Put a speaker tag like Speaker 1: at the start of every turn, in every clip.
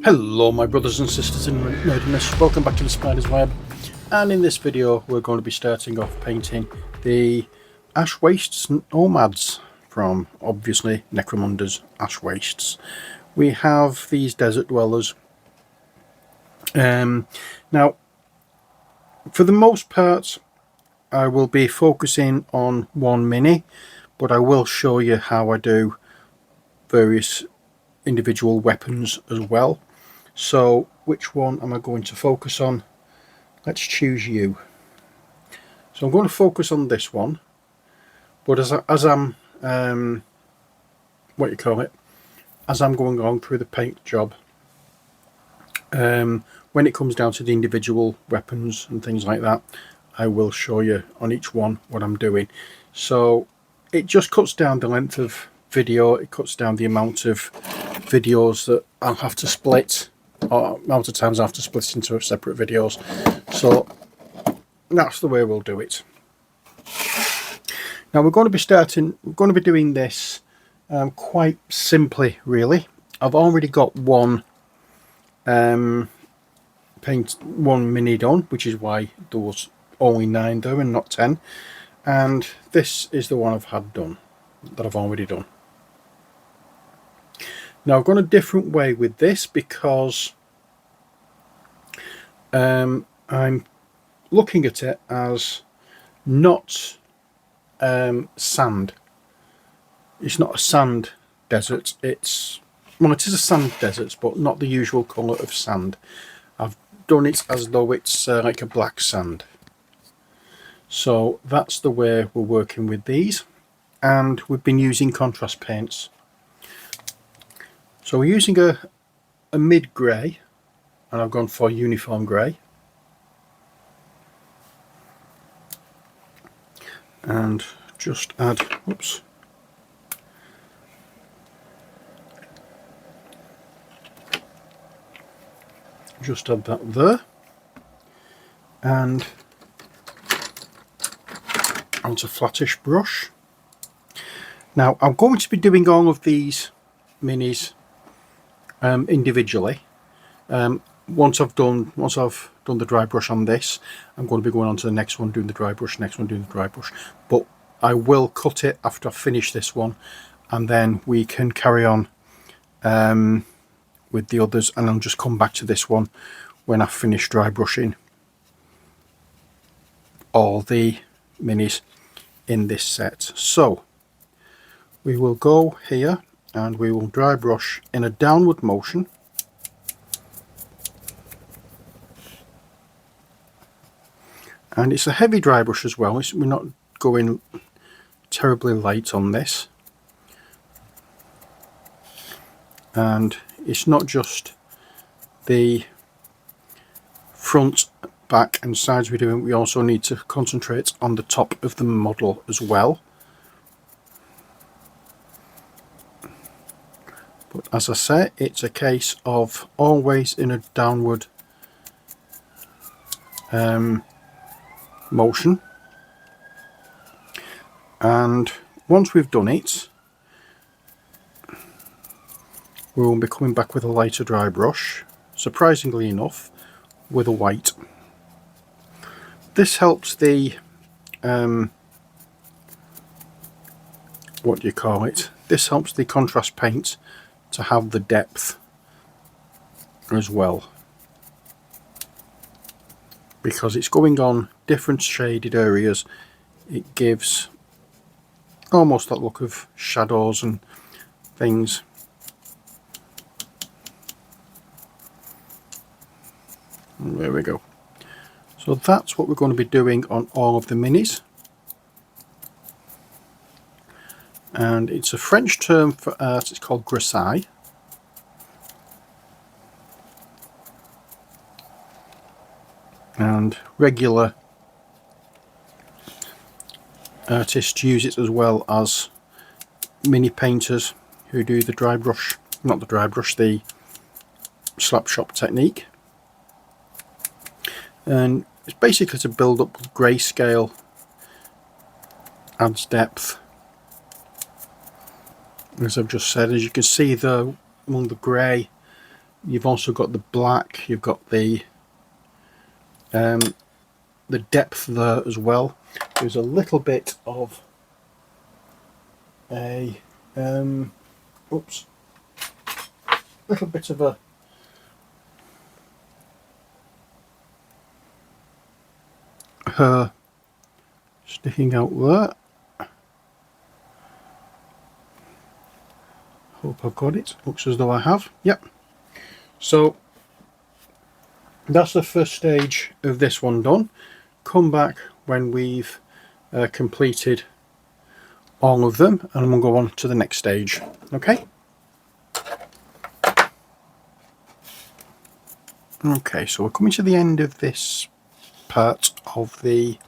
Speaker 1: Hello my brothers and sisters in nerdiness, welcome back to the Spider's Web, and in this video we're going to be starting off painting the Ash Wastes Nomads from obviously Necromunda's Ash Wastes. We have these desert dwellers. Now for the most part I will be focusing on one mini, but I will show you how I do various individual weapons as well. So which one am I going to focus on? Let's choose you. So I'm going to focus on this one, but as I'm going along through the paint job, when it comes down to the individual weapons and things like that, I will show you on each one what I'm doing. So it just cuts down the length of video, it cuts down the amount of videos that I'll have to split, or amount of times I have to split into separate videos. So that's the way we'll do it. Now we're going to be doing this quite simply really. I've already got one mini done, which is why there was only 9 there and not 10, and this is the one I've had done, that I've already done. Now I've gone a different way with this because I'm looking at it as not sand. It's not a sand desert. It is a sand desert, but not the usual colour of sand. I've done it as though it's like a black sand. So that's the way we're working with these, and we've been using contrast paints. So we're using a mid grey, and I've gone for uniform grey, and just add, just add that there, and onto flattish brush. Now I'm going to be doing all of these minis individually. Once I've done the dry brush on this, I'm going to be going on to the next one, doing the dry brush, next one doing the dry brush, but I will cut it after I finish this one, and then we can carry on with the others, and I'll just come back to this one when I finish dry brushing all the minis in this set. So we will go here and we will dry brush in a downward motion, and it's a heavy dry brush as well. We're not going terribly light on this, and it's not just the front, back and sides we're doing, we also need to concentrate on the top of the model as well. But as I say, it's a case of always in a downward motion, and once we've done it, we will be coming back with a lighter dry brush, surprisingly enough, with a white. This helps the this helps the contrast paint to have the depth as well, because it's going on different shaded areas. It gives almost that look of shadows and things. And there we go. So that's what we're going to be doing on all of the minis, and it's a French term for art. It's called grisaille, and regular artists use it as well as mini painters who do the dry brush, not the dry brush, the slap shop technique. And it's basically to build up grayscale, adds depth, as I've just said. As you can see though, among the grey You've also got the black, you've got the depth there as well. There's a little bit of a little bit of a hair sticking out there. Hope I've got it. Looks as though I have. Yep. So that's the first stage of this one done. Come back when we've completed all of them, and we'll go on to the next stage. Okay. Okay, so we're coming to the end of this part of the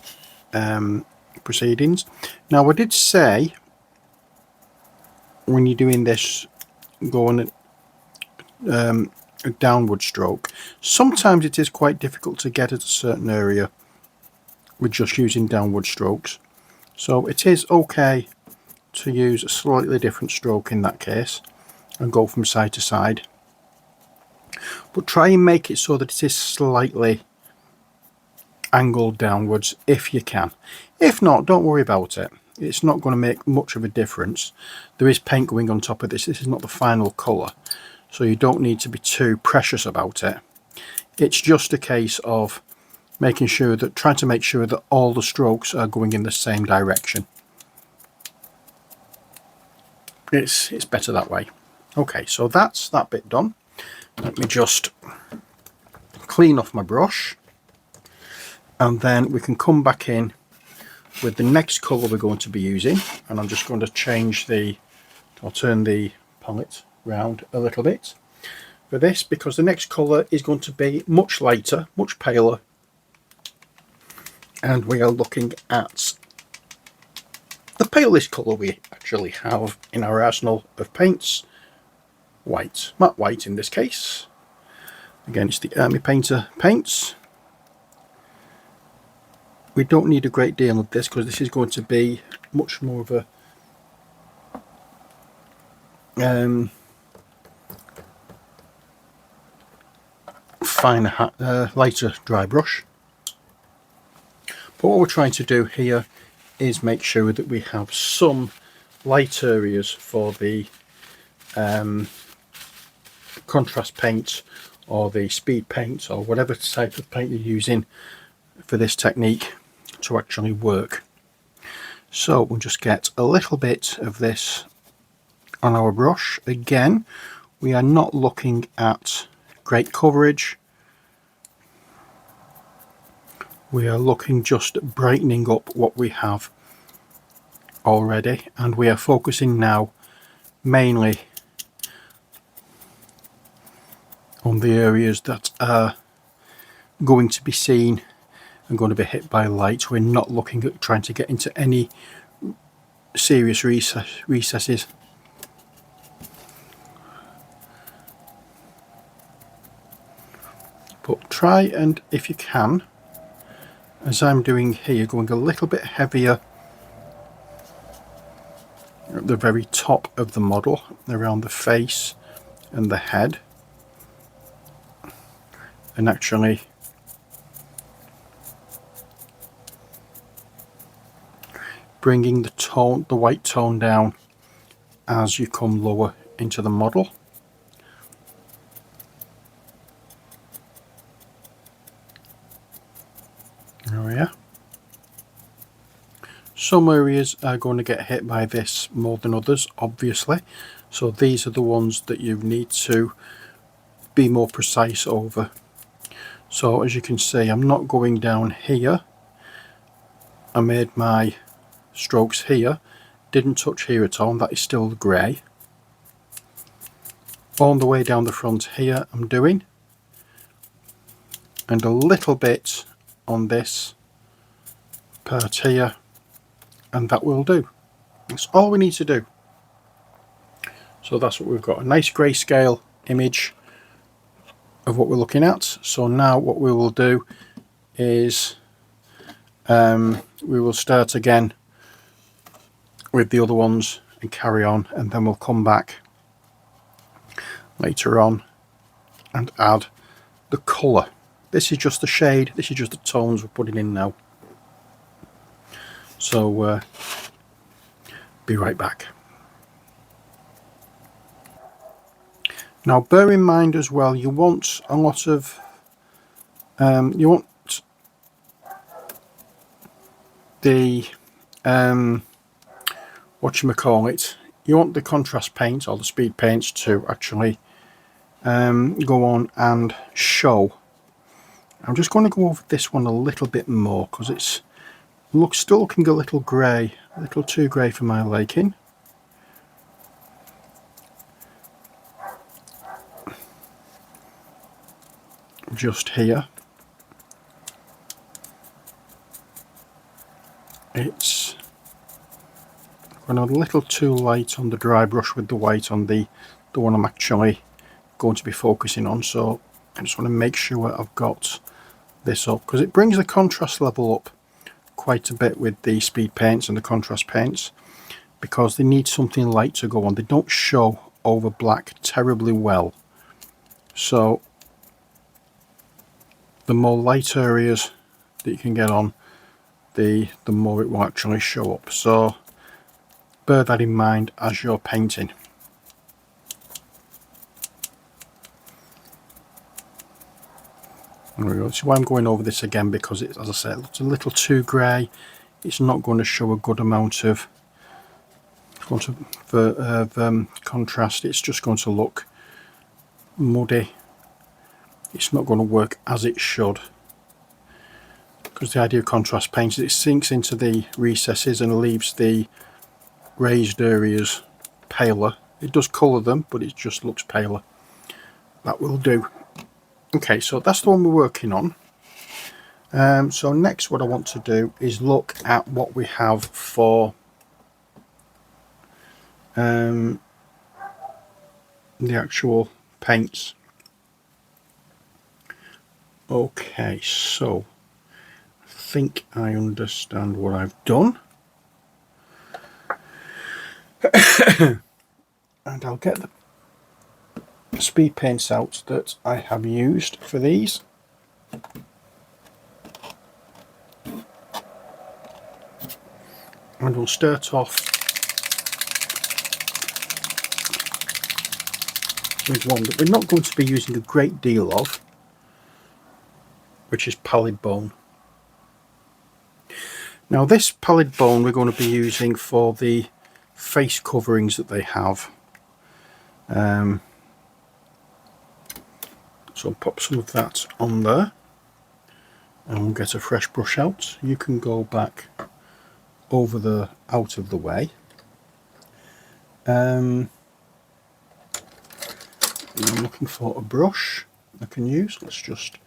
Speaker 1: proceedings. Now, I did say when you're doing this, go on a downward stroke. Sometimes it is quite difficult to get at a certain area with just using downward strokes. So it is okay to use a slightly different stroke in that case and go from side to side. But try and make it so that it is slightly angled downwards if you can. If not, don't worry about it. It's not going to make much of a difference. There is paint going on top of this. This is not the final colour, so you don't need to be too precious about it. It's just a case of making sure that, trying to make sure that all the strokes are going in the same direction. It's better that way. Okay, so that's that bit done. Let me just clean off my brush, and then we can come back in with the next colour we're going to be using. And I'm just going to change I'll turn the palette round a little bit for this, because the next colour is going to be much lighter, much paler, and we are looking at the palest colour we actually have in our arsenal of paints. White, matte white in this case. Again, it's the Army Painter paints. We don't need a great deal of this because this is going to be much more of a finer, lighter dry brush. But what we're trying to do here is make sure that we have some light areas for the contrast paint or the speed paint or whatever type of paint you're using for this technique to actually work. So we'll just get a little bit of this on our brush. Again, we are not looking at great coverage. We are looking just at brightening up what we have already, and we are focusing now mainly on the areas that are going to be seen and going to be hit by light. We're not looking at trying to get into any serious recesses. But try and, if you can, as I'm doing here, going a little bit heavier at the very top of the model, around the face and the head, and actually bringing the white tone down as you come lower into the model. There we are. Some areas are going to get hit by this more than others, obviously, so these are the ones that you need to be more precise over. So as you can see, I'm not going down here. I made my strokes here, didn't touch here at all, that is still grey. All the way down the front here I'm doing, and a little bit on this part here, and that will do. That's all we need to do. So that's what we've got, a nice grayscale image of what we're looking at. So now what we will do is we will start again with the other ones and carry on, and then we'll come back later on and add the colour. This is just the shade, this is just the tones we're putting in now. So be right back. Now bear in mind as well, you want a lot of you want the whatchamacallit, you want the contrast paints or the speed paints to actually go on and show. I'm just going to go over this one a little bit more because it's still looking a little grey, a little too grey for my liking. Just here, it's going a little too light on the dry brush with the white on the one I'm actually going to be focusing on, so I just want to make sure I've got this up, because it brings the contrast level up quite a bit with the speed paints and the contrast paints, because they need something light to go on. They don't show over black terribly well, so the more light areas that you can get on, the more it will actually show up. So bear that in mind as you're painting. There we go. That's why I'm going over this again, because it's, as I said, it's a little too grey. It's not going to show a good amount of contrast. It's just going to look muddy. It's not going to work as it should, because the idea of contrast paints is it sinks into the recesses and leaves the raised areas paler. It does colour them, but it just looks paler. That will do. Okay, so that's the one we're working on. So next what I want to do is look at what we have for the actual paints. Okay, so I think I understand what I've done. And I'll get the speed paints out that I have used for these. And we'll start off with one that we're not going to be using a great deal of, which is pallid bone. Now this pallid bone we're going to be using for the face coverings that they have. So I'll pop some of that on there and we'll get a fresh brush out. You can go back over out of the way. I'm looking for a brush I can use. Let's just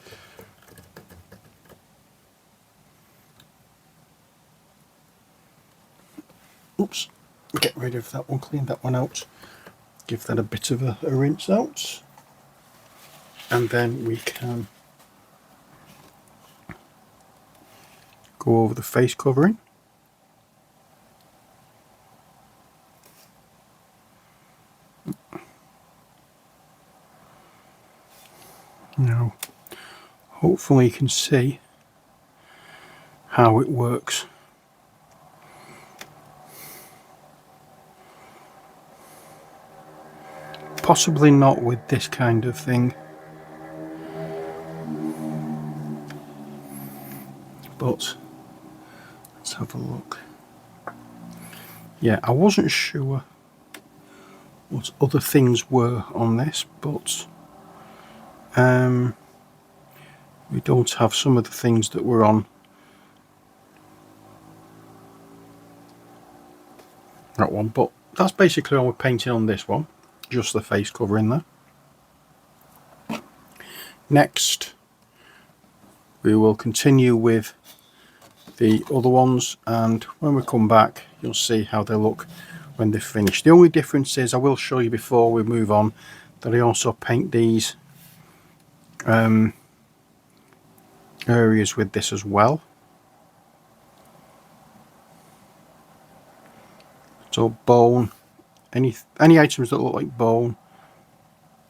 Speaker 1: get rid of that one, clean that one out, give that a bit of a rinse out, and then we can go over the face covering. Now hopefully you can see how it works. Possibly not with this kind of thing, but let's have a look. Yeah, I wasn't sure what other things were on this, but we don't have some of the things that were on that one, but that's basically all we're painting on this one, just the face covering there. Next we will continue with the other ones, and when we come back you'll see how they look when they're finished. The only difference is, I will show you before we move on, that I also paint these areas with this as well. So bone, any items that look like bone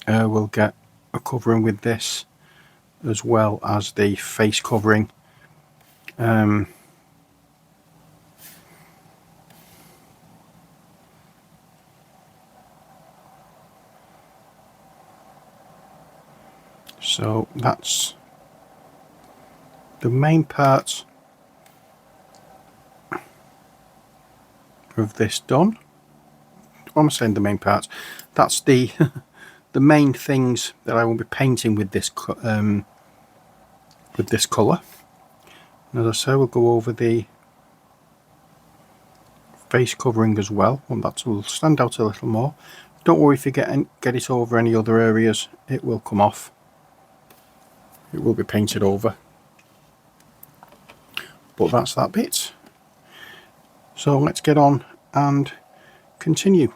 Speaker 1: will get a covering with this, as well as the face covering. So that's the main part of this done. What am I saying, the main part? That's the the main things that I will be painting with this colour. And as I say, we'll go over the face covering as well, and that will stand out a little more. Don't worry if you get it over any other areas, it will come off. It will be painted over. But that's that bit. So let's get on and continue.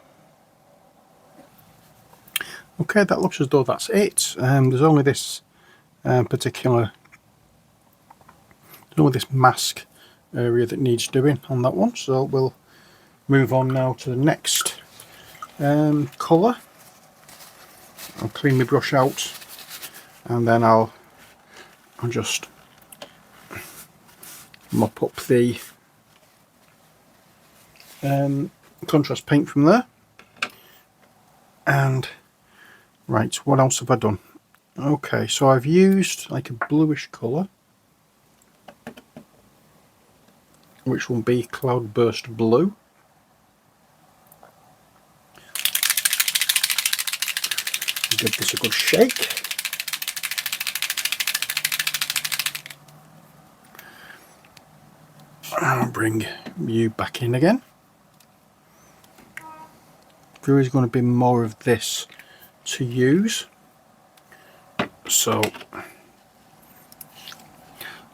Speaker 1: Okay, that looks as though that's it. There's only this particular, there's only this mask area that needs doing on that one. So we'll move on now to the next colour. I'll clean my brush out, and then I'll just mop up the contrast paint from there. And right, what else have I done? Okay, so I've used like a bluish colour, which will be Cloudburst Blue. Give this a good shake. I'll bring you back in again. There is going to be more of this to use, so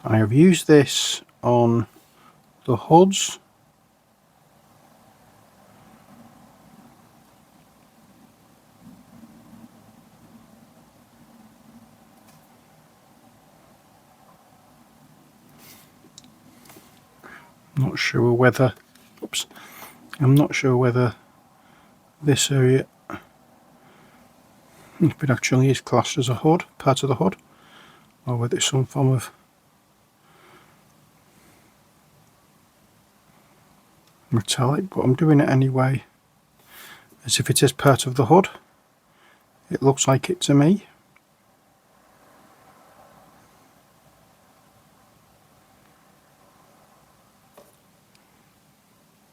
Speaker 1: I have used this on the hoods. Not sure whether, oops, I'm not sure whether this area, if it actually is classed as a hood, part of the hood, or whether it's some form of metallic, but I'm doing it anyway as if it is part of the hood. It looks like it to me.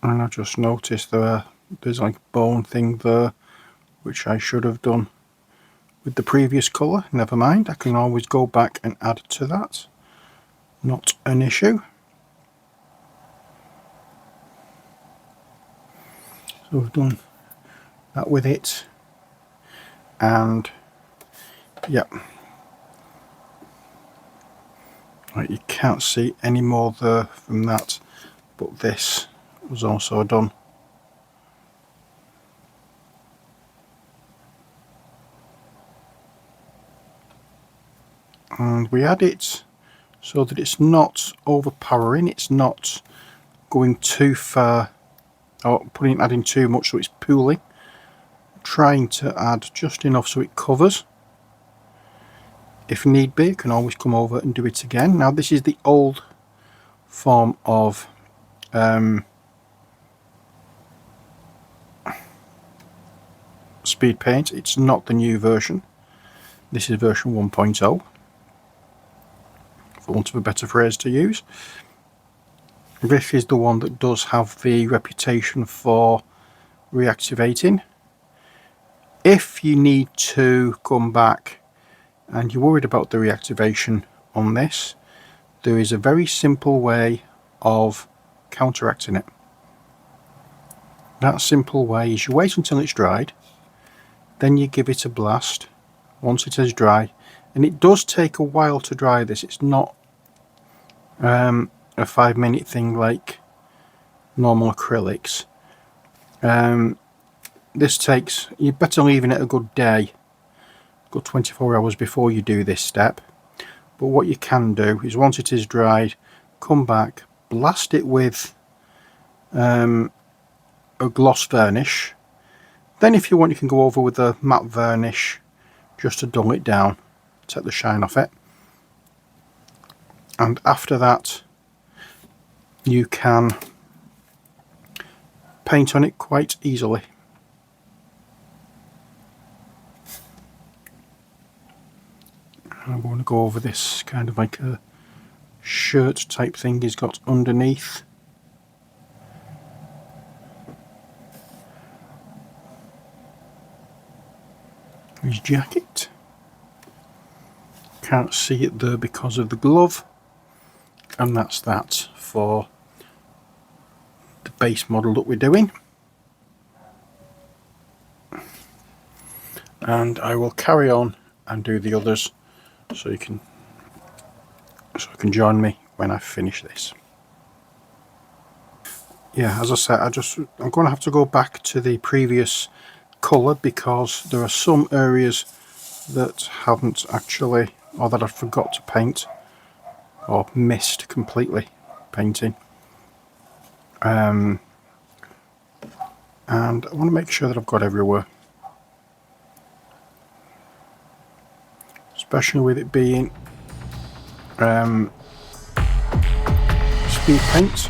Speaker 1: And I just noticed there's like a bone thing there, which I should have done with the previous colour. Never mind, I can always go back and add to that. Not an issue. So we've done that with it, and yep. Right, you can't see any more there from that, but this was also done. And we add it so that it's not overpowering, it's not going too far or adding too much so it's pooling. Trying to add just enough so it covers. If need be, you can always come over and do it again. Now this is the old form of speed paint. It's not the new version. This is version 1.0, for want of a better phrase to use. This is the one that does have the reputation for reactivating. If you need to come back and you're worried about the reactivation on this, there is a very simple way of counteracting it. That simple way is you wait until it's dried, then you give it a blast once it is dry, and it does take a while to dry this. It's not a 5-minute thing like normal acrylics. This takes, you're better leaving it a good day, good 24 hours before you do this step. But what you can do is once it is dried, come back, blast it with a gloss varnish. Then if you want, you can go over with a matte varnish just to dull it down, take the shine off it. And after that you can paint on it quite easily. I want to go over this kind of like a shirt type thing he's got underneath. His jacket. Can't see it there because of the glove. And that's that for the base model that we're doing. And I will carry on and do the others so you can join me when I finish this. Yeah, as I said, I'm going to have to go back to the previous colour because there are some areas that haven't actually, or that I forgot to paint or missed completely painting. And I want to make sure that I've got everywhere, especially with it being speed paint.